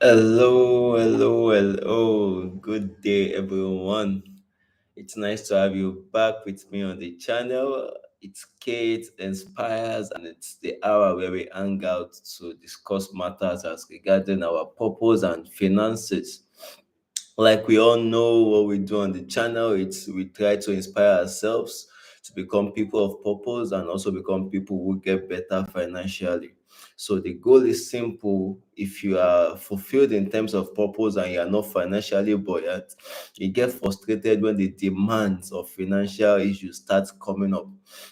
Hello, hello, hello. Good day, everyone. It's nice to have you back with me on the channel. It's Kate Inspires, and it's the hour where we hang out to discuss matters as regarding our purpose and finances. Like we all know what we do on the channel, it's we try to inspire ourselves to become people of purpose and also become people who get better financially. So the goal is simple. If you are fulfilled in terms of purpose and you are not financially buoyant, you get frustrated when the demands of financial issues start coming up.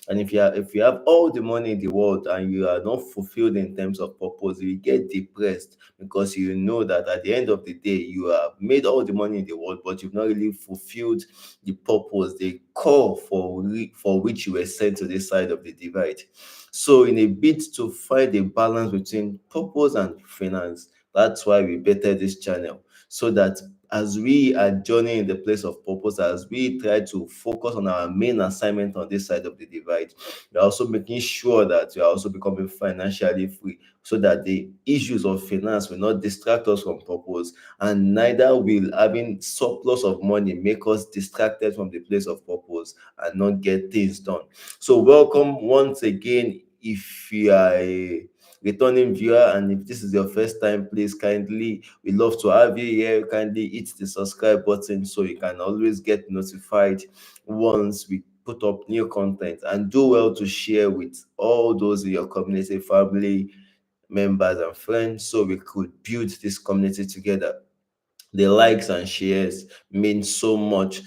And if you have all the money in the world and you are not fulfilled in terms of purpose, you get depressed because you know that at the end of the day you have made all the money in the world, but you've not really fulfilled the purpose, the call for which you were sent to this side of the divide. So, in a bid to find a balance between purpose and finance, that's why we bettered this channel so that as we are journeying in the place of purpose, as we try to focus on our main assignment on this side of the divide, we're also making sure that we are also becoming financially free so that the issues of finance will not distract us from purpose, and neither will having surplus of money make us distracted from the place of purpose and not get things done. So, welcome once again. If you are a returning viewer and if this is your first time, please kindly, we love to have you here. Kindly hit the subscribe button so you can always get notified once we put up new content, and do well to share with all those in your community, family members, and friends so we could build this community together. The likes and shares mean so much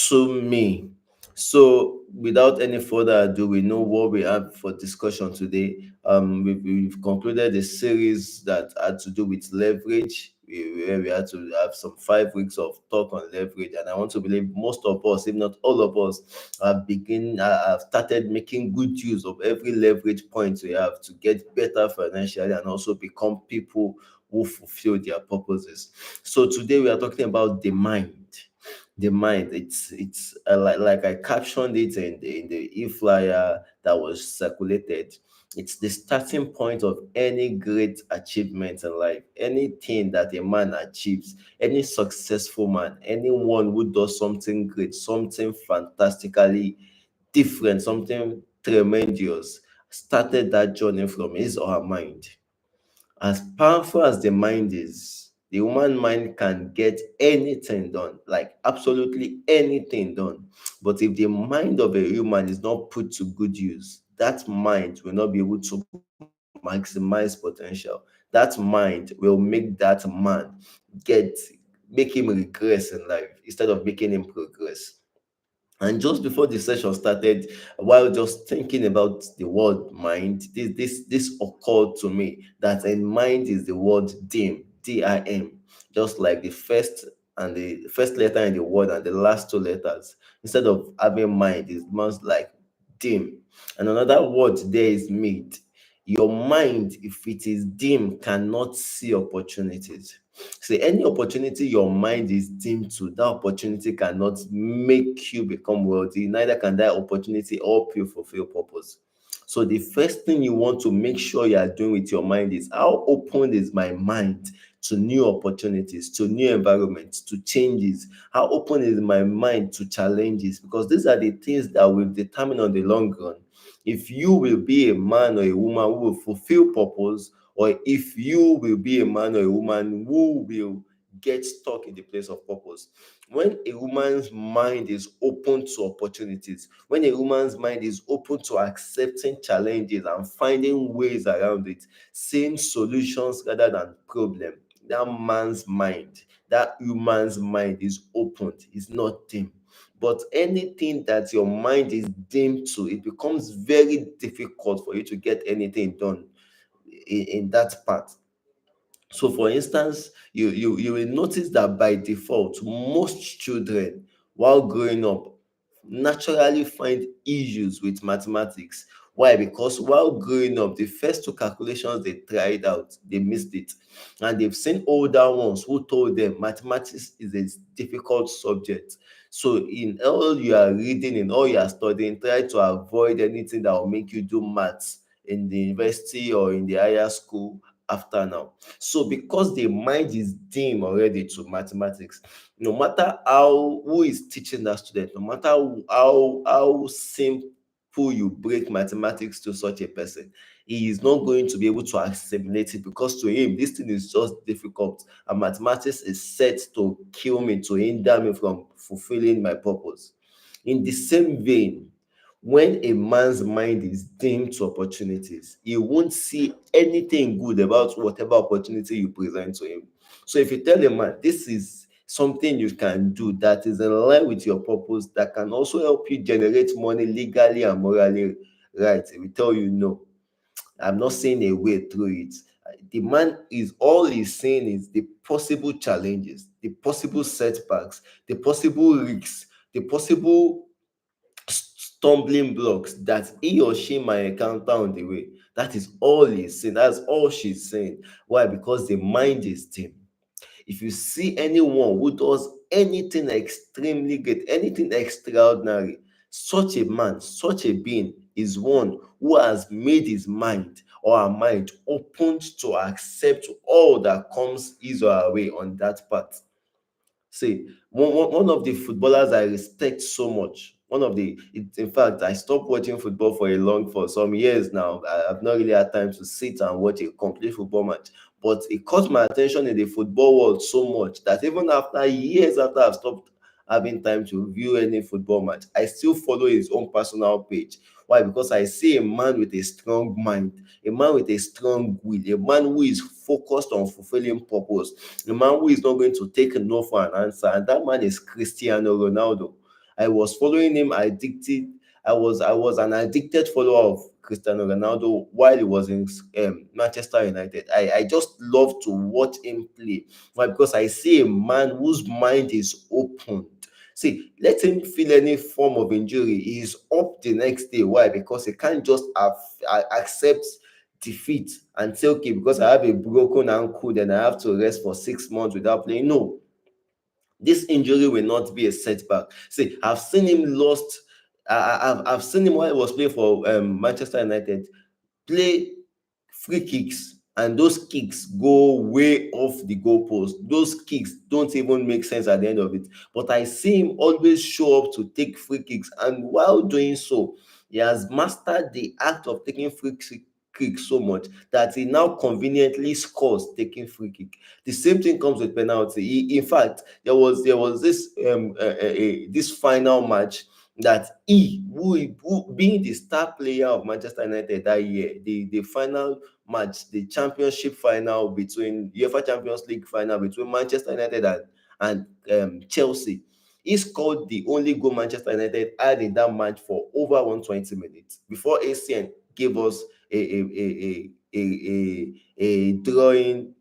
to me. So, without any further ado, we know what we have for discussion today. We've concluded a series that had to do with leverage, where we had to have some 5 weeks of talk on leverage. And I want to believe most of us, if not all of us, have started making good use of every leverage point we have to get better financially and also become people who fulfill their purposes. So today we are talking about the mind. The mind. It's like I captioned it in the e-flyer that was circulated. It's the starting point of any great achievement in life. Anything that a man achieves, any successful man, anyone who does something great, something fantastically different, something tremendous, started that journey from his or her mind. As powerful as the mind is, the human mind can get anything done, like absolutely anything done. But if the mind of a human is not put to good use, that mind will not be able to maximize potential. That mind will make that man get make him regress in life instead of making him progress. And just before the session started, while just thinking about the word mind, this occurred to me that in mind is the word dim, dim, just like the first letter in the word and the last two letters. Instead of having mind, it's most like dim. And another word there is mid. Your mind, if it is dim, cannot see opportunities. See, any opportunity your mind is dim to, that opportunity cannot make you become wealthy, neither can that opportunity help you fulfill purpose. So, the first thing you want to make sure you are doing with your mind is how open is my mind to new opportunities, to new environments, to changes? How open is my mind to challenges? Because these are the things that will determine on the long run if you will be a man or a woman who will fulfill purpose, or if you will be a man or a woman who will get stuck in the place of purpose. When a woman's mind is open to opportunities, when a woman's mind is open to accepting challenges and finding ways around it, seeing solutions rather than problem, that man's mind, that human's mind is opened, is not dim. But anything that your mind is dim to, it becomes very difficult for you to get anything done in that part. So, for instance, you will notice that by default, most children, while growing up, naturally find issues with mathematics. Why? Because while growing up, the first two calculations they tried out, they missed it. And they've seen older ones who told them mathematics is a difficult subject. So, in all you are reading, in all you are studying, try to avoid anything that will make you do maths in the university or in the higher school after now. So because the mind is dim already to mathematics, no matter how who is teaching that student, no matter how simple you break mathematics to such a person, he is not going to be able to assimilate it, because to him this thing is just difficult, and mathematics is set to kill me, to hinder me from fulfilling my purpose. In the same vein, when a man's mind is dim to opportunities, he won't see anything good about whatever opportunity you present to him. So if you tell a man this is something you can do that is in line with your purpose, that can also help you generate money legally and morally right, he will tell you no, I'm not seeing a way through it. The man is all he's seeing is the possible challenges, the possible setbacks, the possible risks, the possible stumbling blocks that he or she might encounter on the way. That is all he's saying. That's all she's saying. Why? Because the mind is dim. If you see anyone who does anything extremely great, anything extraordinary, such a man, such a being is one who has made his mind or her mind opened to accept all that comes his or her way on that path. See, one of the footballers I respect so much. In fact, I stopped watching football for some years now. I've not really had time to sit and watch a complete football match. But it caught my attention in the football world so much that even after years after I've stopped having time to view any football match, I still follow his own personal page. Why? Because I see a man with a strong mind, a man with a strong will, a man who is focused on fulfilling purpose, a man who is not going to take no for an answer, and that man is Cristiano Ronaldo. I was following him addicted. I was an addicted follower of Cristiano Ronaldo while he was in Manchester United. I just love to watch him play. Why? Because I see a man whose mind is opened. See, let him feel any form of injury, he's up the next day. Why? Because he can't just accept defeat and say, okay, because I have a broken ankle, then I have to rest for 6 months without playing. No, this injury will not be a setback. See, I've seen him lost. I've seen him while he was playing for Manchester United play free kicks, and those kicks go way off the goalpost. Those kicks don't even make sense at the end of it. But I see him always show up to take free kicks, and while doing so, he has mastered the act of taking kicks so much that he now conveniently scores taking free kick. The same thing comes with penalty. In fact, there was this final match that who being the star player of Manchester United that year, the final match, the championship final between UEFA Champions League final between Manchester United and Chelsea. He scored the only goal Manchester United had in that match for over 120 minutes before ACN gave us a drawing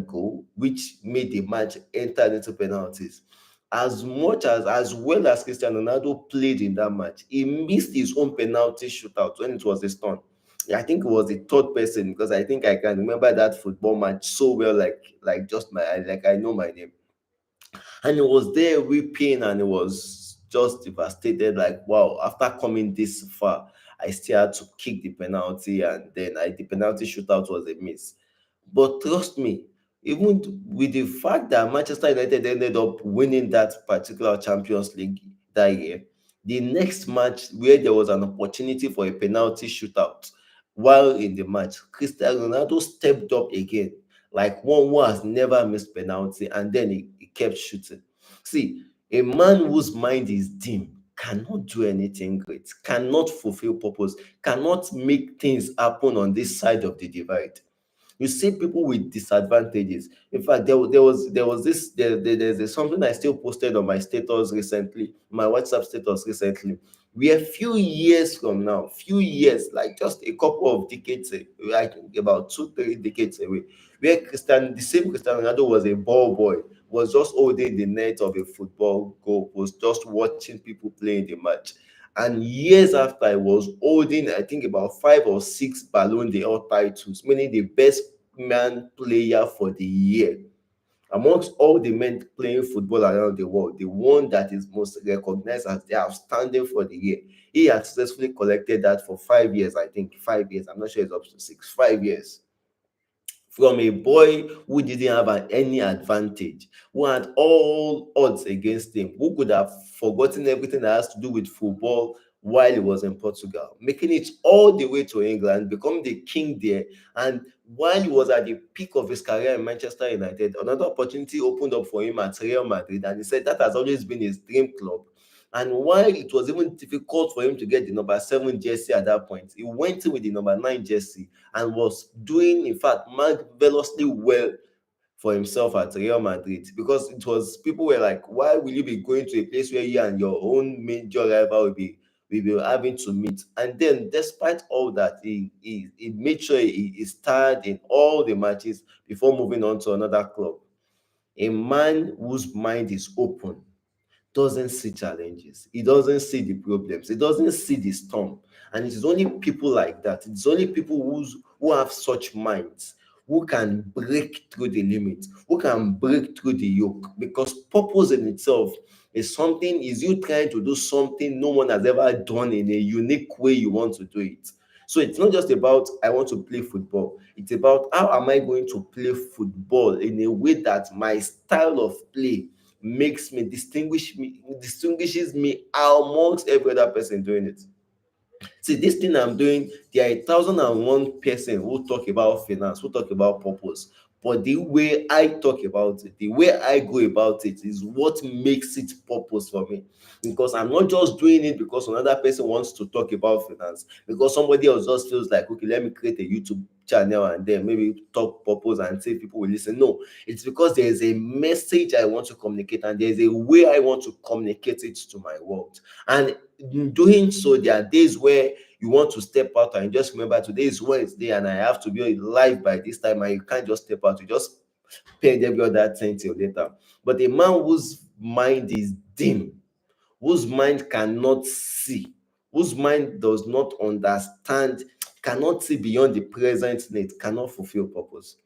goal, which made the match enter into penalties. As well as Cristiano Ronaldo played in that match, he missed his own penalty shootout when it was his turn. I think it was the third person, because I think I can remember that football match so well, like just like I know my name. And he was there weeping, and he was just devastated, like, wow, after coming this far, I still had to kick the penalty, and then the penalty shootout was a miss. But trust me, even with the fact that Manchester United ended up winning that particular Champions League that year, the next match where there was an opportunity for a penalty shootout, while in the match, Cristiano Ronaldo stepped up again, like one who has never missed penalty, and then he kept shooting. See, a man whose mind is dim cannot do anything great, cannot fulfill purpose, cannot make things happen on this side of the divide. You see people with disadvantages. In fact, there's something I still posted on my status recently, my WhatsApp status recently. We are few years from now, few years, like just a couple of decades, like about 2, 3 decades away, where the same Cristiano Ronaldo was a ball boy, was just holding the net of a football goal, was just watching people play in the match. And years after, I was holding, I think, about 5 or 6 Ballon d'Or titles, meaning the best man player for the year. Amongst all the men playing football around the world, the one that is most recognized as the outstanding for the year, he has successfully collected that for 5 years, I think. 5 years. I'm not sure it's up to 6. 5 years. from a boy who didn't have any advantage, who had all odds against him, who could have forgotten everything that has to do with football while he was in Portugal, making it all the way to England, become the king there. And while he was at the peak of his career in Manchester United, another opportunity opened up for him at Real Madrid, and he said that has always been his dream club. And while it was even difficult for him to get the number 7 jersey at that point, he went in with the number 9 jersey and was doing, in fact, marvelously well for himself at Real Madrid, because it was people were like, why will you be going to a place where you and your own major rival will be having to meet? And then, despite all that, he made sure he starred in all the matches before moving on to another club. A man whose mind is open doesn't see challenges, he doesn't see the problems, he doesn't see the storm. And it is only people like that, it's only people who have such minds, who can break through the limit, who can break through the yoke. Because purpose in itself is you trying to do something no one has ever done in a unique way you want to do it. So it's not just about I want to play football. It's about how am I going to play football in a way that my style of play distinguishes me amongst every other person doing it. See, this thing I'm doing, there are 1,001 person who talk about finance, who talk about purpose. But the way I talk about it, the way I go about it is what makes it purpose for me. Because I'm not just doing it because another person wants to talk about finance, because somebody else just feels like, okay, let me create a YouTube channel and then maybe talk purpose and say people will listen. No, it's because there is a message I want to communicate and there's a way I want to communicate it to my world. And in doing so, there are days where you want to step out and just remember today is Wednesday and I have to be live by this time, and you can't just step out, you just pay every other thing till later. But a man whose mind is dim, whose mind cannot see, whose mind does not understand, cannot see beyond the present need, cannot fulfill purpose.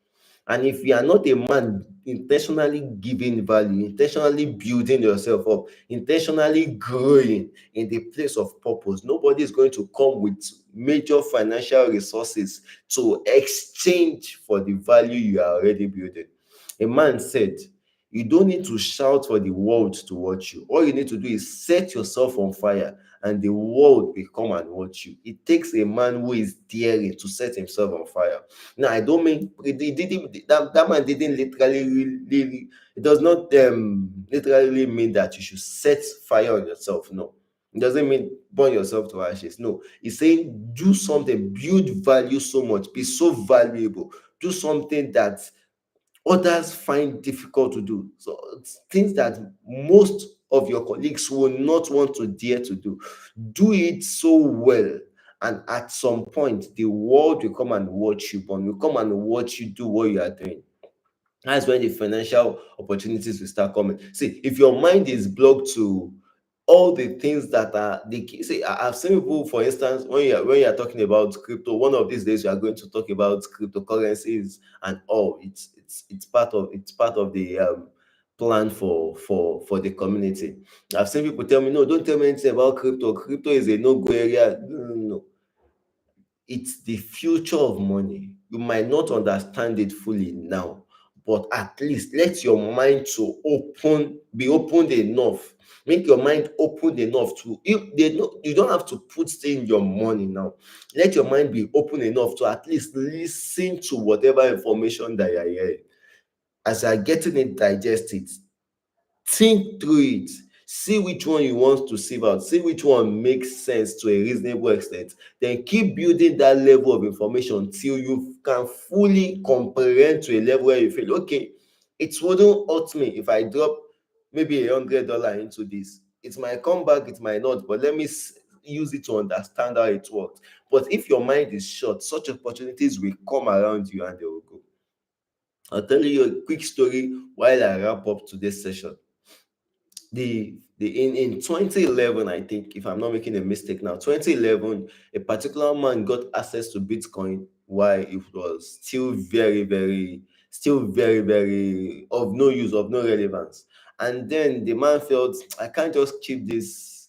And if you are not a man intentionally giving value, intentionally building yourself up, intentionally growing in the place of purpose, nobody is going to come with major financial resources to exchange for the value you are already building. A man said, you don't need to shout for the world to watch you. All you need to do is set yourself on fire and the world will come and watch you. It takes a man who is daring to set himself on fire. Now, I don't mean that man didn't literally really, it does not literally mean that you should set fire on yourself. No, it doesn't mean burn yourself to ashes. No, it's saying do something, build value so much, be so valuable, do something that others find difficult to do. So it's things that most of your colleagues will not want to dare to do. Do it so well. And at some point, the world will come and watch you, but will come and watch you do what you are doing. That's when the financial opportunities will start coming. See, if your mind is blocked to all the things that are the key. See, I've seen people, for instance, when you're talking about crypto, one of these days you are going to talk about cryptocurrencies and all. It's part of the plan for the community. I've seen people tell me, no, don't tell me anything about crypto. Crypto is a no-go area. No, no, no. It's the future of money. You might not understand it fully now, but at least let your mind to be opened enough. Make your mind open enough to you don't have to put in your money now. Let your mind be open enough to at least listen to whatever information that you're hearing. As you're getting it, digest it. Think through it. See which one you want to sieve out. See which one makes sense to a reasonable extent. Then keep building that level of information till you can fully comprehend to a level where you feel, okay, it wouldn't hurt me if I drop maybe $100 into this. It might come back, it might not, but let me use it to understand how it works. But if your mind is short, such opportunities will come around you and they will go. I'll tell you a quick story while I wrap up today's session. In 2011, I think, if I'm not making a mistake now, 2011, a particular man got access to Bitcoin while it was still very, very of no use, of no relevance. And then the man felt, I can't just keep this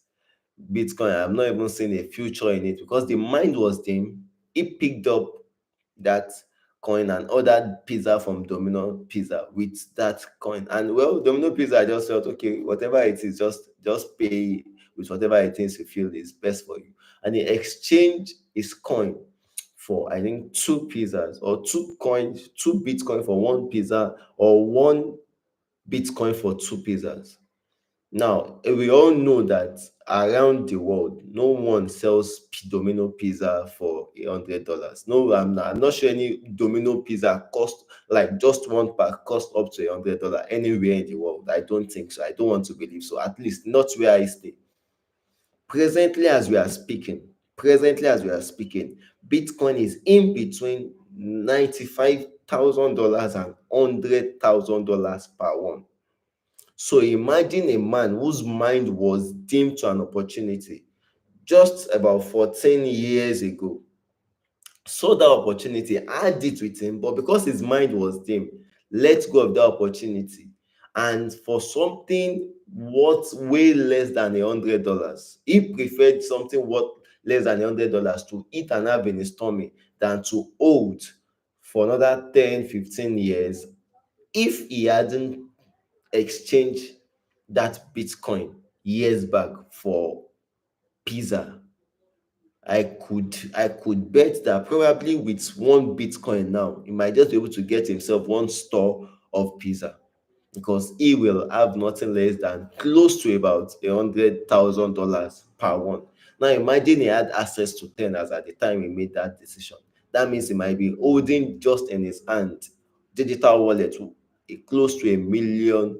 Bitcoin. I'm not even seeing a future in it, because the mind was dim. He picked up that coin and ordered pizza from Domino Pizza with that coin. And well, Domino Pizza just felt okay, whatever it is, just pay with whatever it is you feel is best for you. And he exchanged his coin for I think two pizzas or two coins, two Bitcoin for one pizza, or one Bitcoin for two pizzas. Now, we all know that around the world, no one sells Domino pizza for $100. No, I'm not sure any Domino pizza cost like just one pack cost up to $100 anywhere in the world. I don't think so. I don't want to believe so. At least not where I stay. Presently, as we are speaking, Bitcoin is in between $95,000 and $100,000 per one. So imagine a man whose mind was dim to an opportunity just about 14 years ago, saw that opportunity, had it with him, but because his mind was dim, let go of that opportunity. And for something worth way less than $100, he preferred something worth less than $100 to eat and have in his tummy than to hold for another 10, 15 years if he hadn't exchanged that Bitcoin years back for pizza. I could bet that probably with one Bitcoin now, he might just be able to get himself one store of pizza because he will have nothing less than close to about $100,000 per one. Now imagine he had access to 10 as at the time he made that decision. That means he might be holding just in his hand digital wallet close to $1 million,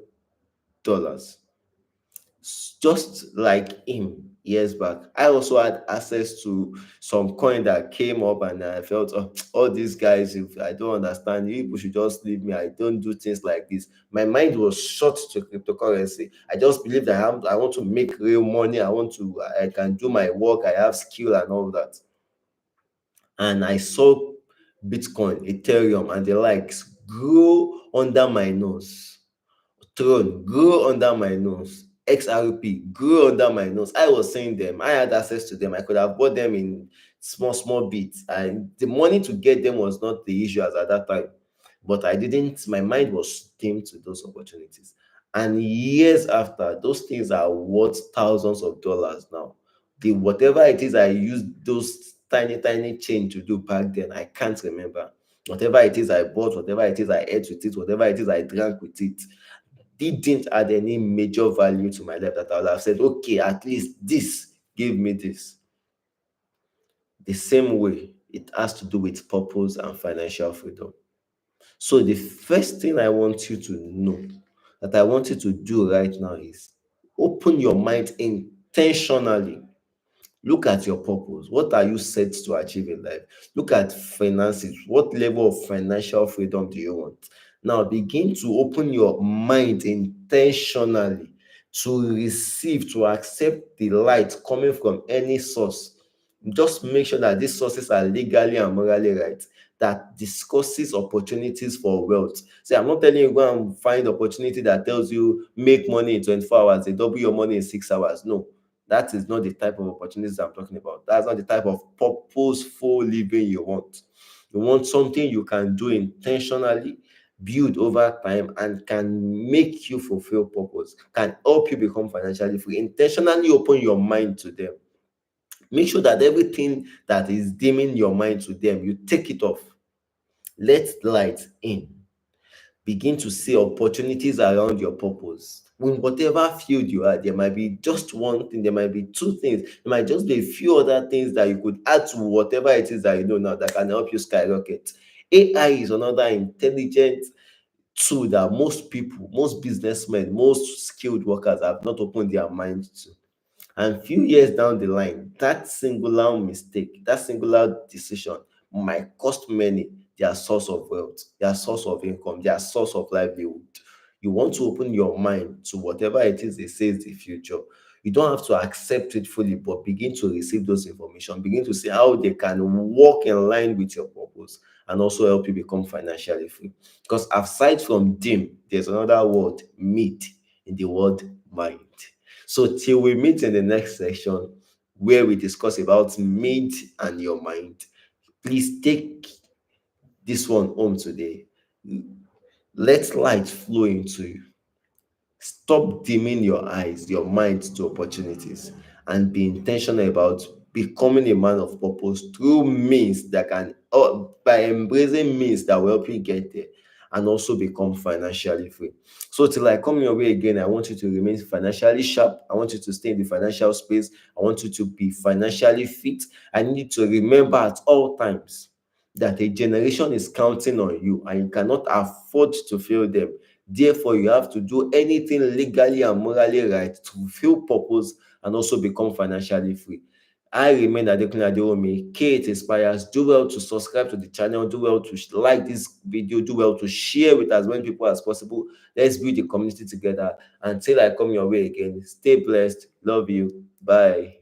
just like him years back. I also had access to some coin that came up, and I felt, oh, all these guys, if I don't understand, you people should just leave me. I don't do things like this. My mind was shut to cryptocurrency. I just believe that I want to make real money. I can do my work. I have skill and all that. And I saw Bitcoin, Ethereum, and the likes grow under my nose. Throne grew under my nose. XRP grew under my nose. I was seeing them. I had access to them. I could have bought them in small, small bits. And the money to get them was not the issue as at that time. But I didn't, my mind was dim to those opportunities. And years after, those things are worth thousands of dollars now. The whatever it is I used those tiny, tiny change to do back then, I can't remember. Whatever it is I bought, whatever it is I ate with it, whatever it is I drank with it, didn't add any major value to my life that I would have said, okay, at least this gave me this. The same way it has to do with purpose and financial freedom. So the first thing I want you to know, that I want you to do right now, is open your mind intentionally. Look at your purpose. What are you set to achieve in life? Look at finances. What level of financial freedom do you want? Now begin to open your mind intentionally to receive, to accept the light coming from any source. Just make sure that these sources are legally and morally right, that discusses opportunities for wealth. See, I'm not telling you go and find opportunity that tells you make money in 24 hours, they double your money in 6 hours. No, that is not the type of opportunities I'm talking about. That's not the type of purposeful living you want. You want something you can do intentionally, build over time, and can make you fulfill purpose, can help you become financially free. Intentionally open your mind to them. Make sure that everything that is dimming your mind to them, you take it off. Let light in. Begin to see opportunities around your purpose. In whatever field you are, there might be just one thing, there might be two things, there might just be a few other things that you could add to whatever it is that you know now that can help you skyrocket. AI is another intelligent tool that most people, most businessmen, most skilled workers have not opened their mind to. And few years down the line, that singular mistake, that singular decision might cost many their source of wealth, their source of income, their source of livelihood. You want to open your mind to whatever it is it says the future. You don't have to accept it fully, but begin to receive those information. Begin to see how they can work in line with your purpose and also help you become financially free. Because aside from dim, there's another word, mid, in the word mind. So till we meet in the next section where we discuss about mid and your mind, please take this one home today. Let light flow into you. Stop dimming your eyes, your mind to opportunities, and be intentional about becoming a man of purpose through means that can, or by embracing means that will help you get there and also become financially free. So, till I come your way again, I want you to remain financially sharp. I want you to stay in the financial space. I want you to be financially fit. I need you to remember at all times that a generation is counting on you and you cannot afford to fail them. Therefore, you have to do anything legally and morally right to fulfill purpose and also become financially free. I remain Adekunle Aderomi. Kate Inspires. Do well to subscribe to the channel. Do well to like this video. Do well to share with as many people as possible. Let's build a community together. Until I come your way again, stay blessed. Love you. Bye.